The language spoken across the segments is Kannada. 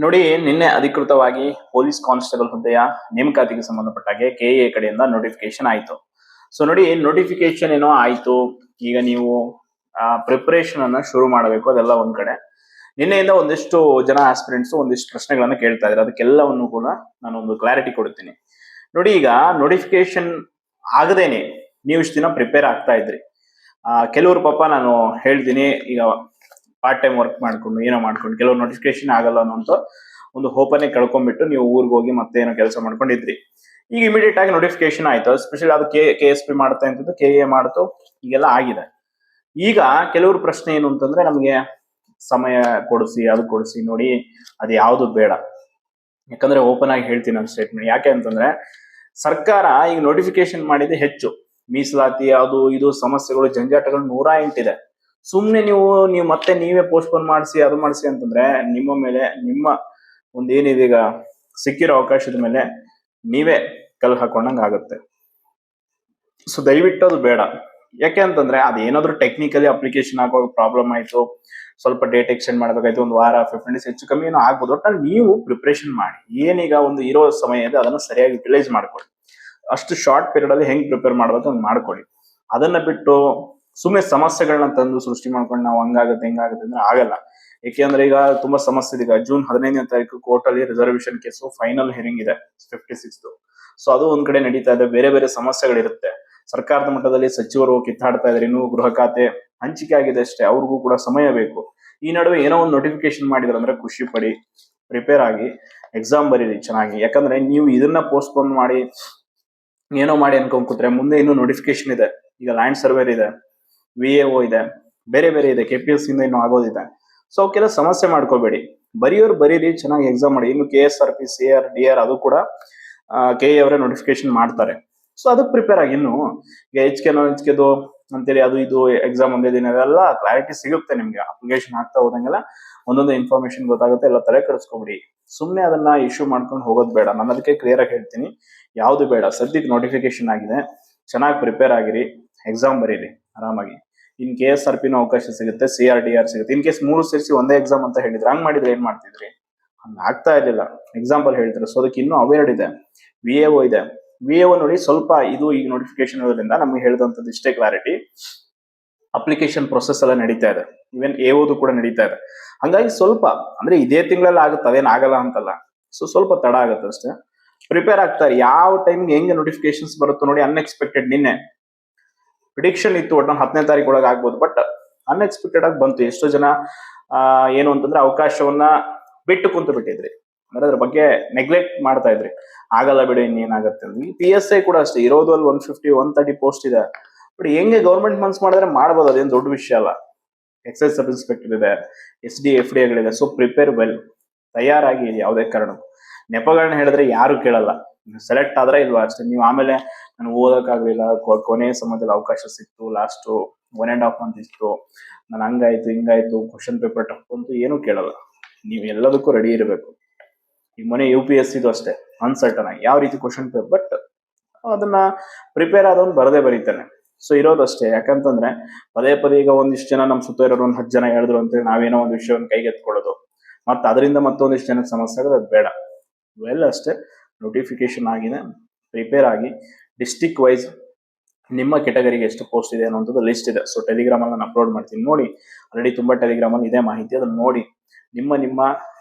ನೋಡಿ, ನಿನ್ನೆ ಅಧಿಕೃತವಾಗಿ ಪೊಲೀಸ್ ಕಾನ್ಸ್ಟೇಬಲ್ ಹುದ್ದೆಯ ನೇಮಕಾತಿಗೆ ಸಂಬಂಧಪಟ್ಟ ಹಾಗೆ ಕೆಎ ಕಡೆಯಿಂದ ನೋಟಿಫಿಕೇಶನ್ ಆಯ್ತು. ಸೊ ನೋಡಿ, ನೋಟಿಫಿಕೇಶನ್ ಏನೋ ಆಯ್ತು. ಈಗ ನೀವು ಪ್ರಿಪರೇಷನ್ ಅನ್ನ ಶುರು ಮಾಡಬೇಕು. ಅದೆಲ್ಲ ಒಂದ್ ಕಡೆ. ನಿನ್ನೆಯಿಂದ ಒಂದಿಷ್ಟು ಜನ ಆಸ್ಪಿರೆಂಟ್ಸ್ ಒಂದಿಷ್ಟು ಪ್ರಶ್ನೆಗಳನ್ನ ಕೇಳ್ತಾ ಇದ್ದಾರೆ. ಅದಕ್ಕೆಲ್ಲವನ್ನು ಕೂಡ ನಾನು ಒಂದು ಕ್ಲಾರಿಟಿ ಕೊಡ್ತೀನಿ. ನೋಡಿ, ಈಗ ನೋಟಿಫಿಕೇಶನ್ ಆಗದೇನೆ ನೀವು ಇಷ್ಟು ದಿನ ಪ್ರಿಪೇರ್ ಆಗ್ತಾ ಇದ್ರಿ. ಕೆಲವರು ಪಾಪ ನಾನು ಹೇಳ್ತೀನಿ, ಈಗ ಪಾರ್ಟ್ ಟೈಮ್ ವರ್ಕ್ ಮಾಡ್ಕೊಂಡು ಏನೋ ಮಾಡ್ಕೊಂಡು ಕೆಲವು ನೋಟಿಫಿಕೇಶನ್ ಆಗಲ್ಲ ಅನ್ನೋಂತ ಒಂದು ಹೋಪನ್ನೇ ಕಳ್ಕೊಂಡ್ಬಿಟ್ಟು ನೀವು ಊರಿಗೆ ಹೋಗಿ ಮತ್ತೆ ಏನೋ ಕೆಲಸ ಮಾಡ್ಕೊಂಡಿದ್ರಿ. ಈಗ ಇಮಿಡಿಯೇಟ್ ಆಗಿ ನೋಟಿಫಿಕೇಶನ್ ಆಯ್ತು. ಸ್ಪೆಷಲ್ ಅದು ಕೆ ಎಸ್ ಪಿ ಮಾಡ್ತಾ ಇದ್ದು, ಕೆ ಎ ಮಾಡ್ತು, ಈಗೆಲ್ಲ ಆಗಿದೆ. ಈಗ ಕೆಲವ್ರ ಪ್ರಶ್ನೆ ಏನು ಅಂತಂದ್ರೆ, ನಮ್ಗೆ ಸಮಯ ಕೊಡಿಸಿ ಅದು ಕೊಡಿಸಿ. ನೋಡಿ, ಅದು ಯಾವ್ದು ಬೇಡ. ಯಾಕಂದ್ರೆ ಓಪನ್ ಆಗಿ ಹೇಳ್ತೀನಿ ನನ್ನ ಸ್ಟೇಟ್ಮೆಂಟ್. ಯಾಕೆ ಅಂತಂದ್ರೆ, ಸರ್ಕಾರ ಈಗ ನೋಟಿಫಿಕೇಶನ್ ಮಾಡಿದೆ ಹೆಚ್ಚು. ಮೀಸಲಾತಿ ಅದು ಇದು ಸಮಸ್ಯೆಗಳು ಜಂಜಾಟಗಳು 108 ಇದೆ. ಸುಮ್ನೆ ನೀವು ಮತ್ತೆ ನೀವೇ ಪೋಸ್ಟ್ಪೋನ್ ಮಾಡಿಸಿ ಅದು ಮಾಡಿಸಿ ಅಂತಂದ್ರೆ ನಿಮ್ಮ ಮೇಲೆ ನಿಮ್ಮ ಒಂದೇನಿದೆ ಈಗ ಸಿಕ್ಕಿರೋ ಅವಕಾಶದ ಮೇಲೆ ನೀವೇ ಕಲ್ಲು ಹಾಕೊಂಡಂಗ ಆಗುತ್ತೆ. ಸೊ ದಯವಿಟ್ಟು ಅದು ಬೇಡ. ಯಾಕೆ ಅಂತಂದ್ರೆ ಅದೇನಾದ್ರೂ ಟೆಕ್ನಿಕಲಿ ಅಪ್ಲಿಕೇಶನ್ ಆಗೋ ಪ್ರಾಬ್ಲಮ್ ಆಯ್ತು, ಸ್ವಲ್ಪ ಡೇಟ್ ಎಕ್ಸ್ಟೆಂಡ್ ಮಾಡಬೇಕಾಯ್ತು, ಒಂದು ವಾರ 15 ಡೇಸ್ ಹೆಚ್ಚು ಕಮ್ಮಿ ಏನೋ ಆಗ್ಬೋದು. ಒಟ್ನಲ್ಲಿ ನೀವು ಪ್ರಿಪರೇಷನ್ ಮಾಡಿ. ಏನೀಗ ಒಂದು ಇರೋ ಸಮಯ ಇದೆ ಅದನ್ನ ಸರಿಯಾಗಿ ಯುಟಿಲೈಸ್ ಮಾಡ್ಕೊಳ್ಳಿ. ಅಷ್ಟು ಶಾರ್ಟ್ ಪೀರಿಯಡ್ ಅಲ್ಲಿ ಹೆಂಗ್ ಪ್ರಿಪೇರ್ ಮಾಡ್ಬೇಕು ಹಂಗ್ ಮಾಡ್ಕೊಳ್ಳಿ. ಅದನ್ನ ಬಿಟ್ಟು ಸುಮ್ಮನೆ ಸಮಸ್ಯೆಗಳನ್ನ ತಂದು ಸೃಷ್ಟಿ ಮಾಡ್ಕೊಂಡು ನಾವು ಹಂಗಾಗುತ್ತೆ ಹಿಂಗಾಗುತ್ತೆ ಅಂದ್ರೆ ಆಗಲ್ಲ. ಯಾಕೆಂದ್ರೆ ಈಗ ತುಂಬಾ ಸಮಸ್ಯೆ ಇದೆ. ಜೂನ್ 15ನೇ ತಾರೀಕು ಕೋರ್ಟ್ ಅಲ್ಲಿ ರಿಸರ್ವೇಶನ್ ಕೇಸು ಫೈನಲ್ ಹಿಯರಿಂಗ್ ಇದೆ 56. ಸೊ ಅದು ಒಂದ್ ಕಡೆ ನಡೀತಾ ಇದೆ. ಬೇರೆ ಬೇರೆ ಸಮಸ್ಯೆಗಳಿರುತ್ತೆ. ಸರ್ಕಾರದ ಮಟ್ಟದಲ್ಲಿ ಸಚಿವರು ಕಿತ್ತಾಡ್ತಾ ಇದ್ದಾರೆ. ಇನ್ನೂ ಗೃಹ ಖಾತೆ ಹಂಚಿಕೆ ಆಗಿದೆ ಅಷ್ಟೇ, ಅವ್ರಿಗೂ ಕೂಡ ಸಮಯ ಬೇಕು. ಈ ನಡುವೆ ಏನೋ ಒಂದು ನೋಟಿಫಿಕೇಶನ್ ಮಾಡಿದ್ರು ಅಂದ್ರೆ ಖುಷಿ ಪಡಿ, ಪ್ರಿಪೇರ್ ಆಗಿ ಎಕ್ಸಾಮ್ ಬರೀರಿ ಚೆನ್ನಾಗಿ. ಯಾಕಂದ್ರೆ ನೀವು ಇದನ್ನ ಪೋಸ್ಟ್ಪೋನ್ ಮಾಡಿ ಏನೋ ಮಾಡಿ ಅನ್ಕೊಂಡ್ ಕೂತ್ರೆ ಮುಂದೆ ಇನ್ನೂ ನೋಟಿಫಿಕೇಶನ್ ಇದೆ. ಈಗ ಲ್ಯಾಂಡ್ ಸರ್ವೇರ್ ಇದೆ, VAO ಇದೆ, ಬೇರೆ ಬೇರೆ ಇದೆ, KPSC ಇಂದ ಇನ್ನು ಆಗೋದಿದೆ. ಸೊ ಅವಕ್ಕೆಲ್ಲ ಸಮಸ್ಯೆ ಮಾಡ್ಕೋಬೇಡಿ. ಬರೆಯೋರು ಬರೀರಿ, ಚೆನ್ನಾಗಿ ಎಕ್ಸಾಮ್ ಮಾಡಿ. ಇನ್ನು KSRP, CR, DR ಅದು ಕೂಡ KA ಅವರೇ ನೋಟಿಫಿಕೇಶನ್ ಮಾಡ್ತಾರೆ. ಸೊ ಅದಕ್ಕೆ ಪ್ರಿಪೇರ್ ಆಗಿ. ಇನ್ನು ಈಗ HKದು ಅಂತೇಳಿ ಅದು ಇದು ಎಕ್ಸಾಮ್ ಒಂದೇ ದಿನ ಎಲ್ಲ ಕ್ಲಾರಿಟಿ ಸಿಗುತ್ತೆ ನಿಮ್ಗೆ. ಅಪ್ಲಿಕೇಶನ್ ಆಗ್ತಾ ಹೋದಂಗೆಲ್ಲ ಒಂದೊಂದು ಇನ್ಫಾರ್ಮೇಶನ್ ಗೊತ್ತಾಗುತ್ತೆ. ಎಲ್ಲ ತಲೆ ಕೆಡಿಸ್ಕೊಬಿಡಿ. ಸುಮ್ನೆ ಅದನ್ನ ಇಶ್ಯೂ ಮಾಡ್ಕೊಂಡು ಹೋಗೋದು ಬೇಡ. ನಾನು ಅದಕ್ಕೆ ಕ್ಲಿಯರ್ ಆಗಿ ಹೇಳ್ತೀನಿ, ಯಾವ್ದು ಬೇಡ. ಸದ್ಯಕ್ಕೆ ನೋಟಿಫಿಕೇಶನ್ ಆಗಿದೆ, ಚೆನ್ನಾಗಿ ಪ್ರಿಪೇರ್ ಆಗಿರಿ, ಎಕ್ಸಾಮ್ ಬರೀರಿ ಆರಾಮಾಗಿ. ಇನ್ KSRP ಅವಕಾಶ ಸಿಗುತ್ತೆ, CR, DR ಸಿಗುತ್ತೆ. ಇನ್ ಕೇಸ್ 3 ಸೇರಿಸಿ ಒಂದೇ ಎಕ್ಸಾಮ್ ಅಂತ ಹೇಳಿದ್ರೆ ಹಂಗ್ ಮಾಡಿದ್ರೆ ಏನ್ ಮಾಡ್ತಿದ್ರಿ? ಹಂಗ ಆಗ್ತಾ ಇರ್ಲಿಲ್ಲ. ಎಕ್ಸಾಂಪಲ್ ಹೇಳ್ತಾರೆ. ಸೊ ಅದಕ್ಕೆ ಇನ್ನೂ ಅವೇರ್ಡ್ ಇದೆ. VAO ಇದೆ. VAO ನೋಡಿ, ಸ್ವಲ್ಪ ಇದು ಈಗ ನೋಟಿಫಿಕೇಶನ್ ಇರೋದ್ರಿಂದ ನಮ್ಗೆ ಹೇಳಿದಂತದ್ದು ಇಷ್ಟೇ ಕ್ಲಾರಿಟಿ. ಅಪ್ಲಿಕೇಶನ್ ಪ್ರೊಸೆಸ್ ಎಲ್ಲ ನಡೀತಾ ಇದೆ. ಈವನ್ AOದು ಕೂಡ ನಡೀತಾ ಇದೆ. ಹಂಗಾಗಿ ಸ್ವಲ್ಪ ಅಂದ್ರೆ ಇದೇ ತಿಂಗಳಲ್ಲಿ ಆಗುತ್ತೆ, ಅದೇನ್ ಆಗಲ್ಲ ಅಂತಲ್ಲ. ಸೊ ಸ್ವಲ್ಪ ತಡ ಆಗುತ್ತೆ ಅಷ್ಟೇ. ಪ್ರಿಪೇರ್ ಆಗ್ತಾರೆ. ಯಾವ ಟೈಮ್ಗೆ ಹೆಂಗೆ ನೋಟಿಫಿಕೇಶನ್ಸ್ ಬರುತ್ತೋ ನೋಡಿ. ಅನ್ಎಕ್ಸ್ಪೆಕ್ಟೆಡ್ ನಿನ್ನೆ ಪ್ರಿಡಿಕ್ಷನ್ ಇತ್ತು ಒಟ್ಟು 10ನೇ ತಾರೀಕು ಒಳಗೆ ಆಗ್ಬೋದು. ಬಟ್ ಅನ್ಎಕ್ಸ್ಪೆಕ್ಟೆಡ್ ಆಗಿ ಬಂತು. ಎಷ್ಟೋ ಜನ ಏನು ಅಂತಂದ್ರೆ ಅವಕಾಶವನ್ನ ಬಿಟ್ಟು ಕುಂತು ಬಿಟ್ಟಿದ್ರಿ. ಅಂದ್ರೆ ಅದ್ರ ಬಗ್ಗೆ ನೆಗ್ಲೆಕ್ಟ್ ಮಾಡ್ತಾ ಇದ್ರಿ. ಆಗಲ್ಲ ಬಿಡು, ಇನ್ನೇನಾಗತ್ತೆ. PSI ಕೂಡ ಅಷ್ಟೇ. ಇರೋದು ಅಲ್ಲಿ 150, 130 ಪೋಸ್ಟ್ ಇದೆ. ಬಟ್ ಹೆಂಗೆ ಗೌರ್ಮೆಂಟ್ ಮನ್ಸ್ ಮಾಡಿದ್ರೆ ಮಾಡ್ಬೋದು. ಅದೇನು ದೊಡ್ಡ ವಿಷಯ ಅಲ್ಲ. ಎಕ್ಸೈಸ್ ಸಬ್ ಇನ್ಸ್ಪೆಕ್ಟರ್ ಇದೆ, SD, FD ಗಳಿದೆ. ಸೊ ಪ್ರಿಪೇರ್ ವೆಲ್, ತಯಾರಾಗಿ. ಯಾವುದೇ ಕಾರಣಕ್ಕೂ ನೆಪಗಳನ್ನ ಹೇಳಿದ್ರೆ ಯಾರು ಕೇಳಲ್ಲ. ಸೆಲೆಕ್ಟ್ ಆದ್ರೆ ಇಲ್ವಾ ಅಷ್ಟೇ. ನೀವು ಆಮೇಲೆ ನಾನು ಓದಕ್ಕಾಗ್ಲಿಲ್ಲ, ಕೊನೆ ಸಮಯದಲ್ಲಿ ಅವಕಾಶ ಸಿಕ್ತು, ಲಾಸ್ಟ್ 1.5 ಮಂತ್ ಇತ್ತು, ನಾನು ಹಂಗಾಯ್ತು ಹಿಂಗಾಯ್ತು, ಕ್ವಶನ್ ಪೇಪರ್ ಟಫ್ ಅಂತೂ ಏನು ಕೇಳಲ್ಲ. ನೀವು ಎಲ್ಲದಕ್ಕೂ ರೆಡಿ ಇರಬೇಕು. ಈಗ ಮೊನ್ನೆ UPSC ಅಷ್ಟೇ ಅನ್ಸರ್ಟನ್ ಆಗಿ ಯಾವ ರೀತಿ ಕ್ವಶನ್ ಪೇಪರ್, ಬಟ್ ಅದನ್ನ ಪ್ರಿಪೇರ್ ಆದವನು ಬರದೇ ಬರೀತಾನೆ. ಸೊ ಇರೋದಷ್ಟೇ. ಯಾಕಂತಂದ್ರೆ ಪದೇ ಪದೇ ಈಗ ಒಂದಿಷ್ಟು ಜನ ನಮ್ ಸುತ್ತ ಇರೋರು 10 ಜನ ಹೇಳಿದ್ರು ಅಂತೇಳಿ ನಾವೇನೋ ಒಂದು ವಿಷಯವನ್ನು ಕೈಗೆತ್ಕೊಳ್ಳೋದು, ಮತ್ತೆ ಅದರಿಂದ ಮತ್ತೊಂದಿಷ್ಟು ಜನಕ್ಕೆ ಸಮಸ್ಯೆ ಆಗೋದು, ಅದು ಬೇಡ. ವೆಲ್ ಅಷ್ಟೇ. ನೋಟಿಫಿಕೇಶನ್ ಆಗಿದೆ, ಪ್ರಿಪೇರ್ ಆಗಿ. ಡಿಸ್ಟಿಕ್ ವೈಸ್ ನಿಮ್ಮ ಕೆಟಗರಿಗೆ ಎಷ್ಟು ಪೋಸ್ಟ್ ಇದೆ ಅನ್ನೋದು ಲಿಸ್ಟ್ ಇದೆ. ಸೊ ಟೆಲಿಗ್ರಾಮ್ ಅಲ್ಲಿ ನಾನು ಅಪ್ಲೋಡ್ ಮಾಡ್ತೀನಿ, ನೋಡಿ. ಆಲ್ರೆಡಿ ತುಂಬಾ ಟೆಲಿಗ್ರಾಮ್ ಅಲ್ಲಿ ಇದೆ ಮಾಹಿತಿ, ಅದನ್ನ ನೋಡಿ. ನಿಮ್ಮ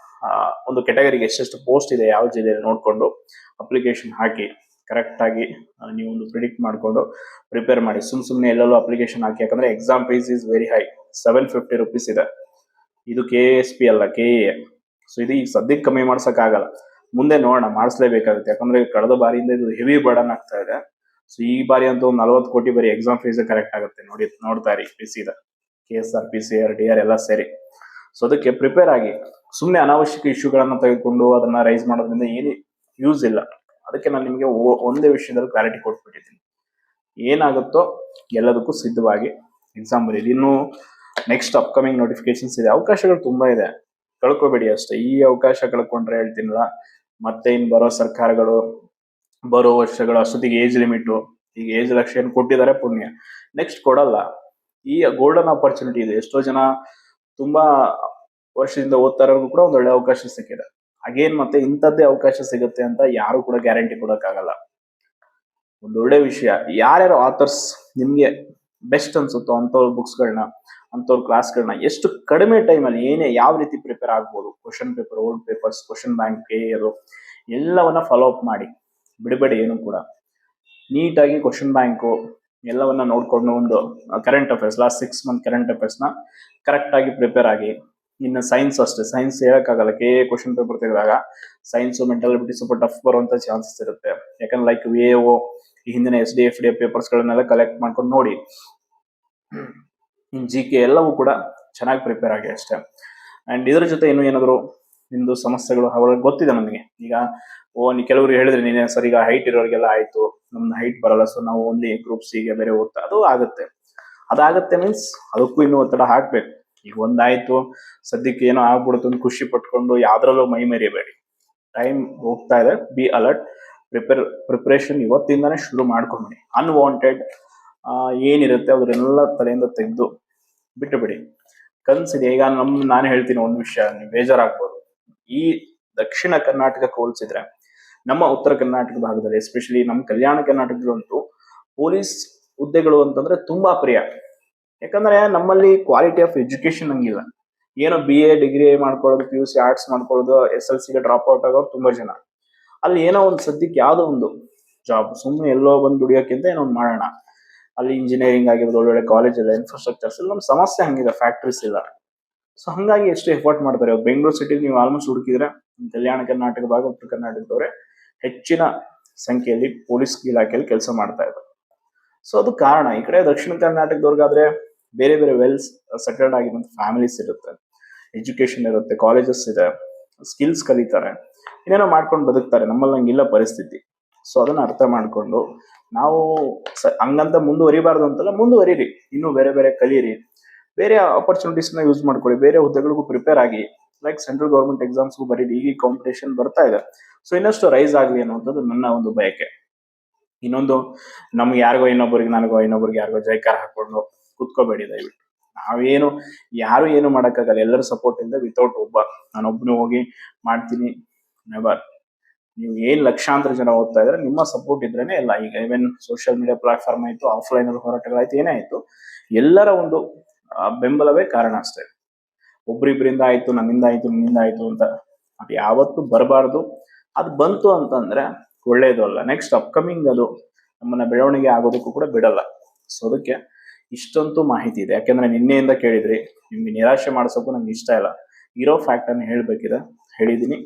ಒಂದು ಕೆಟಗರಿಗೆ ಎಷ್ಟೆಷ್ಟು ಪೋಸ್ಟ್ ಇದೆ ಯಾವ ಜಿಲ್ಲೆಯಲ್ಲಿ ನೋಡ್ಕೊಂಡು ಅಪ್ಲಿಕೇಶನ್ ಹಾಕಿ ಕರೆಕ್ಟ್ ಆಗಿ ನೀವು ಒಂದು ಪ್ರಿಡಿಕ್ಟ್ ಮಾಡ್ಕೊಂಡು ಪ್ರಿಪೇರ್ ಮಾಡಿ. ಸುಮ್ನೆ ಎಲ್ಲೆಲ್ಲೋ ಅಪ್ಲಿಕೇಶನ್ ಹಾಕಿ. ಯಾಕಂದ್ರೆ exam fees is very high, 750 rupees ಇದೆ. ಇದು KSP ಅಲ್ಲ, KA. ಸೊ ಇದು ಈಗ ಸದ್ಯಕ್ಕೆ ಕಮ್ಮಿ ಮಾಡ್ಸಕ್ ಆಗಲ್ಲ. ಮುಂದೆ ನೋಡೋಣ, ಮಾಡಿಸ್ಲೇಬೇಕಾಗುತ್ತೆ. ಯಾಕಂದ್ರೆ ಕಳೆದ ಬಾರಿಯಿಂದ ಇದು ಹೆವಿ ಬರ್ಡನ್ ಆಗ್ತಾ ಇದೆ. ಸೊ ಈ ಬಾರಿ ಅಂತೂ 40 ಕೋಟಿ ಬರೀ ಎಕ್ಸಾಮ್ ಫೀಸ್ ಕರೆಕ್ಟ್ ಆಗುತ್ತೆ. ನೋಡ್ತಾ ಇರಿ. PCದ KSRP, CR, DR ಎಲ್ಲ ಸೇರಿ. ಸೊ ಅದಕ್ಕೆ ಪ್ರಿಪೇರ್ ಆಗಿ. ಸುಮ್ನೆ ಅನಾವಶ್ಯಕ ಇಶ್ಯೂಗಳನ್ನ ತೆಗೆದುಕೊಂಡು ಅದನ್ನ ರೈಸ್ ಮಾಡೋದ್ರಿಂದ ಏನು ಯೂಸ್ ಇಲ್ಲ. ಅದಕ್ಕೆ ನಾನು ನಿಮಗೆ ಒಂದೇ ವಿಷಯದಲ್ಲಿ ಕ್ಲಾರಿಟಿ ಕೊಟ್ಬಿಟ್ಟಿದ್ದೀನಿ. ಏನಾಗುತ್ತೋ ಎಲ್ಲದಕ್ಕೂ ಸಿದ್ಧವಾಗಿ ಎಕ್ಸಾಮ್ ಬರೀರಿ. ಇನ್ನು ನೆಕ್ಸ್ಟ್ ಅಪ್ಕಮಿಂಗ್ ನೋಟಿಫಿಕೇಶನ್ಸ್ ಇದೆ. ಅವಕಾಶಗಳು ತುಂಬಾ ಇದೆ, ಕಳ್ಕೊಬೇಡಿ ಅಷ್ಟೇ. ಈ ಅವಕಾಶ ಕಳ್ಕೊಂಡ್ರೆ ಹೇಳ್ತೀನಲ್ಲ, ಮತ್ತೆ ಇನ್ ಬರೋ ಸರ್ಕಾರಗಳು ಬರೋ ವರ್ಷಗಳು ಅಷ್ಟೊತ್ತಿಗೆ ಏಜ್ ಲಿಮಿಟ್, ಈಗ ಏಜ್ ರಿಲ್ಯಾಕ್ಸೇಷನ್ ಕೊಟ್ಟಿದ್ದಾರೆ, ಪುಣ್ಯ. ನೆಕ್ಸ್ಟ್ ಕೊಡಲ್ಲ. ಈ ಗೋಲ್ಡನ್ ಆಪರ್ಚುನಿಟಿ ಇದೆ. ಎಷ್ಟೋ ಜನ ತುಂಬಾ ವರ್ಷದಿಂದ ಓದ್ತಾ ಇರೋರ್ಗೂ ಕೂಡ ಒಂದು ಒಳ್ಳೆ ಅವಕಾಶ ಸಿಕ್ಕಿದೆ. ಅಗೇನ್ ಮತ್ತೆ ಇಂಥದ್ದೇ ಅವಕಾಶ ಸಿಗುತ್ತೆ ಅಂತ ಯಾರು ಕೂಡ ಗ್ಯಾರಂಟಿ ಕೊಡಕ್ಕಾಗಲ್ಲ. ಒಂದು ಒಳ್ಳೆ ವಿಷಯ, ಯಾರ್ಯಾರು ಆಥರ್ಸ್ ನಿಮ್ಗೆ ಬೆಸ್ಟ್ ಅನ್ಸುತ್ತೋ ಅಂಥವ್ರ ಬುಕ್ಸ್ಗಳನ್ನ, ಅಂಥವ್ರ ಕ್ಲಾಸ್ಗಳನ್ನ ಎಷ್ಟು ಕಡಿಮೆ ಟೈಮಲ್ಲಿ ಯಾವ ರೀತಿ ಪ್ರಿಪೇರ್ ಆಗ್ಬೋದು, question paper, old papers, question bank ಅದು ಎಲ್ಲವನ್ನ ಫಾಲೋ ಅಪ್ ಮಾಡಿ, ಬಿಡಬೇಡಿ ಏನು ಕೂಡ. ನೀಟಾಗಿ ಕ್ವಶನ್ ಬ್ಯಾಂಕು ಎಲ್ಲವನ್ನ ನೋಡ್ಕೊಂಡು ಒಂದು current affairs, last 6 month current ಅಫೇರ್ಸ್ನ ಕರೆಕ್ಟ್ ಆಗಿ ಪ್ರಿಪೇರ್ ಆಗಿ. ಇನ್ನು ಸೈನ್ಸ್ ಅಷ್ಟೇ, ಸೈನ್ಸ್ ಹೇಳಕ್ಕಾಗಲ್ಲ, ಕ್ವಶನ್ ಪೇಪರ್ ತೆಗೆದಾಗ ಸೈನ್ಸ್ ಮೆಂಟಲ್ ಅಬಿಲಿಟಿ ಸ್ವಲ್ಪ ಟಫ್ ಬರುವಂತ ಚಾನ್ಸಸ್ ಇರುತ್ತೆ. ಯಾಕಂದ್ರೆ ಲೈಕ್ VAO, ಈ ಹಿಂದಿನ SDFD ಪೇಪರ್ಸ್ ಗಳನ್ನೆಲ್ಲ ಕಲೆಕ್ಟ್ ಮಾಡ್ಕೊಂಡು ನೋಡಿ. GK ಎಲ್ಲವೂ ಕೂಡ ಚೆನ್ನಾಗಿ ಪ್ರಿಪೇರ್ ಆಗಿ ಅಷ್ಟೇ. ಅಂಡ್ ಇದ್ರ ಜೊತೆ ಇನ್ನೂ ಏನಾದ್ರು ನಿಮ್ದು ಸಮಸ್ಯೆಗಳು ಅವ್ರಿಗೆ ಗೊತ್ತಿದೆ ನನಗೆ. ಈಗ ಕೆಲವರು ಹೇಳಿದ್ರೆ ನೀನೆ ಸರ್, ಈಗ ಹೈಟ್ ಇರೋರಿಗೆಲ್ಲ ಆಯ್ತು, ನಮ್ದು ಹೈಟ್ ಬರಲ್ಲ, ಸೊ ನಾವು ಓನ್ಲಿ ಗ್ರೂಪ್ ಸಿ ಗೆ ಬೇರೆ ಓದ್ತಾ, ಅದು ಆಗುತ್ತೆ. ಅದಾಗತ್ತೆ ಮೀನ್ಸ್ ಅದಕ್ಕೂ ಇನ್ನೂ ಒತ್ತಡ ಹಾಕ್ಬೇಕು. ಈಗ ಒಂದಾಯ್ತು, ಸದ್ಯಕ್ಕೆ ಏನೋ ಆಗ್ಬಿಡುತ್ತೆ ಅಂತ ಖುಷಿ ಪಟ್ಕೊಂಡು ಯಾವ್ದ್ರಲ್ಲೂ ಮೈ ಮೆರಿಯಬೇಡಿ. ಟೈಮ್ ಹೋಗ್ತಾ ಇದೆ, ಬಿ ಅಲರ್ಟ್. ಪ್ರಿಪರೇಷನ್ ಇವತ್ತಿಂದಾನೇ ಶುರು ಮಾಡ್ಕೊಂಬಿಡಿ. ಅನ್ವಾಂಟೆಡ್ ಏನಿರುತ್ತೆ ಅದನ್ನೆಲ್ಲ ತಲೆಯಿಂದ ತೆಗೆದು ಬಿಟ್ಟು ಬಿಡಿ. ಕನ್ಸಿದೆ. ಈಗ ನಾನು ಹೇಳ್ತೀನಿ ಒಂದು ವಿಷಯ, ನೀವು ಬೇಜಾರಾಗ್ಬೋದು. ಈ ದಕ್ಷಿಣ ಕರ್ನಾಟಕಕ್ಕೆ ಹೋಲಿಸಿದ್ರೆ ನಮ್ಮ ಉತ್ತರ ಕರ್ನಾಟಕ ಭಾಗದಲ್ಲಿ, ಎಸ್ಪೆಷಲಿ ನಮ್ಮ ಕಲ್ಯಾಣ ಕರ್ನಾಟಕದಲ್ಲಂತೂ ಪೊಲೀಸ್ ಹುದ್ದೆಗಳು ಅಂತಂದ್ರೆ ತುಂಬಾ ಪ್ರಿಯ. ಯಾಕಂದ್ರೆ ನಮ್ಮಲ್ಲಿ ಕ್ವಾಲಿಟಿ ಆಫ್ ಎಜುಕೇಶನ್ ಹಂಗಿಲ್ಲ. ಏನೋ BA ಡಿಗ್ರಿ ಮಾಡ್ಕೊಳ್ಳೋದು, PUC ಆರ್ಟ್ಸ್ ಮಾಡ್ಕೊಳ್ಳೋದು, SLC ಗೆ ಡ್ರಾಪ್ ಔಟ್ ಆಗೋರು ತುಂಬಾ ಜನ. ಅಲ್ಲಿ ಏನೋ ಒಂದು ಸದ್ಯಕ್ಕೆ ಯಾವ್ದೋ ಒಂದು ಜಾಬ್, ಸುಮ್ಮನೆ ಎಲ್ಲೋ ಬಂದು ದುಡಿಯೋಕ್ಕಿಂತ ಏನೋ ಒಂದು ಮಾಡೋಣ. ಅಲ್ಲಿ ಇಂಜಿನಿಯರಿಂಗ್ ಆಗಿರೋದು, ಒಳ್ಳೊಳ್ಳೆ ಕಾಲೇಜ್ ಇಲ್ಲ, ಇನ್ಫ್ರಾಸ್ಟ್ರಕ್ಚರ್ಸ್ ಇಲ್ಲ, ನಮ್ಮ ಸಮಸ್ಯೆ ಹಂಗಿದೆ, ಫ್ಯಾಕ್ಟ್ರೀಸ್ ಇಲ್ಲ. ಸೊ ಹಂಗಾಗಿ ಎಷ್ಟು ಎಫರ್ಟ್ ಮಾಡ್ತಾರೆ. ಬೆಂಗಳೂರು ಸಿಟಿಲಿ ನೀವು ಆಲ್ಮೋಸ್ಟ್ ಹುಡುಕಿದ್ರೆ ಕಲ್ಯಾಣ ಕರ್ನಾಟಕ ಭಾಗ, ಉತ್ತರ ಕರ್ನಾಟಕದವರೇ ಹೆಚ್ಚಿನ ಸಂಖ್ಯೆಯಲ್ಲಿ ಪೊಲೀಸ್ ಇಲಾಖೆಯಲ್ಲಿ ಕೆಲಸ ಮಾಡ್ತಾ ಇದ್ದಾರೆ. ಸೊ ಅದು ಕಾರಣ. ಈ ಕಡೆ ದಕ್ಷಿಣ ಕರ್ನಾಟಕದವ್ರಿಗಾದ್ರೆ ಬೇರೆ ಬೇರೆ ವೆಲ್ ಸೆಟಲ್ಡ್ ಆಗಿರುವಂತ ಫ್ಯಾಮಿಲೀಸ್ ಇರುತ್ತೆ, ಎಜುಕೇಶನ್ ಇರುತ್ತೆ, ಕಾಲೇಜಸ್ ಇದೆ, ಸ್ಕಿಲ್ಸ್ ಕಲಿತಾರೆ, ಏನೇನೋ ಮಾಡ್ಕೊಂಡು ಬದುಕ್ತಾರೆ. ನಮ್ಮಲ್ಲಿ ಹಂಗಿಲ್ಲ ಪರಿಸ್ಥಿತಿ. ಸೊ ಅದನ್ನ ಅರ್ಥ ಮಾಡ್ಕೊಂಡು ನಾವು ಹಂಗಂತ ಮುಂದುವರಿಬಾರ್ದು ಅಂತಲ್ಲ, ಮುಂದುವರಿರಿ, ಇನ್ನೂ ಬೇರೆ ಬೇರೆ ಕಲೀರಿ, ಬೇರೆ ಆಪರ್ಚುನಿಟೀಸ್ನ ಯೂಸ್ ಮಾಡ್ಕೊಳ್ಳಿ, ಬೇರೆ ಹುದ್ದೆಗಳಿಗೂ ಪ್ರಿಪೇರ್ ಆಗಿ, ಲೈಕ್ ಸೆಂಟ್ರಲ್ ಗೌರ್ಮೆಂಟ್ ಎಕ್ಸಾಮ್ಸ್ಗೂ ಬರೀರಿ. ಈಗ ಕಾಂಪಿಟೇಷನ್ ಬರ್ತಾ ಇದೆ, ಸೊ ಇನ್ನಷ್ಟು ರೈಸ್ ಆಗಲಿ ಅನ್ನೋದು ನನ್ನ ಒಂದು ಬಯಕೆ. ಇನ್ನೊಂದು, ನಮ್ಗೆ ಯಾರಿಗೋ ಇನ್ನೊಬ್ಬರಿಗೆ, ನನಗೋ ಇನ್ನೊಬ್ಬರಿಗೆ ಯಾರಿಗೋ ಜೈಕಾರ ಹಾಕೊಂಡು ಕುತ್ಕೋಬೇಡಿ ದಯವಿಟ್ಟು. ನಾವೇನು ಯಾರು ಏನು ಮಾಡೋಕ್ಕಾಗಲ್ಲ, ಎಲ್ಲರ ಸಪೋರ್ಟ್ ಇಂದ. ವಿತೌಟ್ ನಾನೊಬ್ಬನು ಹೋಗಿ ಮಾಡ್ತೀನಿ ನೆವರ್. ನೀವು ಲಕ್ಷಾಂತರ ಜನ ಓದ್ತಾ ಇದ್ರೆ ನಿಮ್ಮ ಸಪೋರ್ಟ್ ಇದ್ರೇನೆ ಎಲ್ಲ. ಈಗ ಈವನ್ ಸೋಷಿಯಲ್ ಮೀಡಿಯಾ ಪ್ಲಾಟ್ಫಾರ್ಮ್ ಆಯ್ತು, ಆಫ್ಲೈನ್ ಹೋರಾಟಗಳಾಯ್ತು, ಏನೇ ಆಯ್ತು, ಎಲ್ಲರ ಒಂದು ಬೆಂಬಲವೇ ಕಾರಣ ಅಷ್ಟೇ. ಒಬ್ರಿಬ್ರಿಂದ ಆಯ್ತು, ನನ್ನಿಂದ ಆಯ್ತು, ನಿನ್ನಿಂದ ಆಯ್ತು ಅಂತ ಅದು ಯಾವತ್ತೂ ಬರಬಾರ್ದು. ಅದು ಬಂತು ಅಂತಂದ್ರೆ ಒಳ್ಳೇದು ಅಲ್ಲ. ನೆಕ್ಸ್ಟ್ ಅಪ್ಕಮಿಂಗ್ ಅದು ನಮ್ಮನ್ನ ಬೆಳವಣಿಗೆ ಆಗೋದಕ್ಕೂ ಕೂಡ ಬಿಡಲ್ಲ. ಸೊ ಅದಕ್ಕೆ ಇಷ್ಟಂತೂ ಮಾಹಿತಿ ಇದೆ. ಯಾಕೆಂದ್ರೆ ನಿನ್ನೆಯಿಂದ ಕೇಳಿದ್ರಿ, ನಿಮ್ಗೆ ನಿರಾಶೆ ಮಾಡಿಸೋಕ್ಕೂ ನಂಗೆ ಇಷ್ಟ ಇಲ್ಲ. ಇರೋ ಫ್ಯಾಕ್ಟ್ ಅನ್ನು ಹೇಳ್ಬೇಕಿದೆ, ಹೇಳಿದೀನಿ.